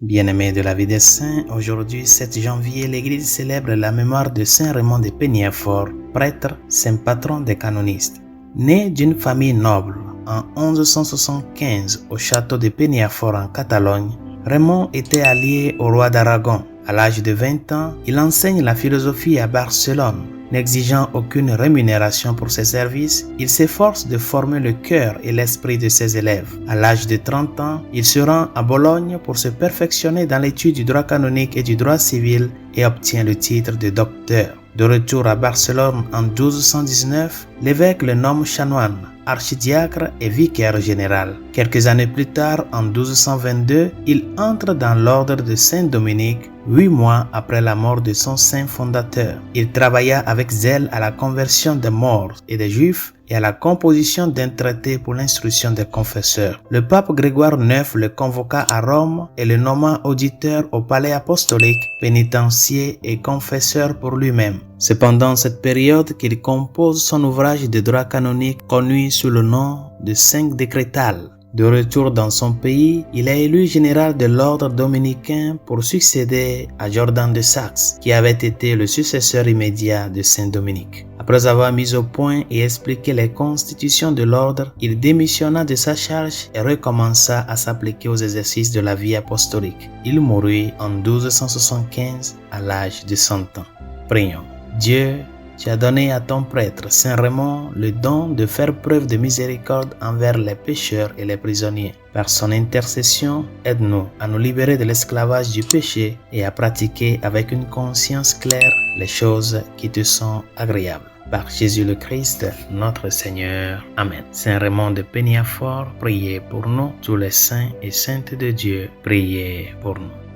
Bien-aimés de la vie des saints, aujourd'hui 7 janvier, l'Église célèbre la mémoire de Saint Raymond de Peñafort, prêtre, saint patron des canonistes. Né d'une famille noble en 1175 au château de Peñafort en Catalogne, Raymond était allié au roi d'Aragon. À l'âge de 20 ans, il enseigne la philosophie à Barcelone. N'exigeant aucune rémunération pour ses services, il s'efforce de former le cœur et l'esprit de ses élèves. À l'âge de 30 ans, il se rend à Bologne pour se perfectionner dans l'étude du droit canonique et du droit civil et obtient le titre de docteur. De retour à Barcelone en 1219, l'évêque le nomme chanoine, archidiacre et vicaire général. Quelques années plus tard, en 1222, il entre dans l'ordre de Saint-Dominique, 8 mois après la mort de son saint fondateur. Il travailla avec zèle à la conversion des morts et des juifs et à la composition d'un traité pour l'instruction des confesseurs. Le pape Grégoire IX le convoqua à Rome et le nomma auditeur au palais apostolique, pénitencier et confesseur pour lui-même. C'est pendant cette période qu'il compose son ouvrage de droit canonique connu sous le nom de 5 décrétales. De retour dans son pays, il est élu général de l'ordre dominicain pour succéder à Jordan de Saxe, qui avait été le successeur immédiat de Saint Dominique. Après avoir mis au point et expliqué les constitutions de l'ordre, il démissionna de sa charge et recommença à s'appliquer aux exercices de la vie apostolique. Il mourut en 1275 à l'âge de 100 ans. Prions. Dieu, tu as donné à ton prêtre, Saint Raymond, le don de faire preuve de miséricorde envers les pécheurs et les prisonniers. Par son intercession, aide-nous à nous libérer de l'esclavage du péché et à pratiquer avec une conscience claire les choses qui te sont agréables. Par Jésus le Christ, notre Seigneur. Amen. Saint Raymond de Peñafort, priez pour nous. Tous les saints et saintes de Dieu, priez pour nous.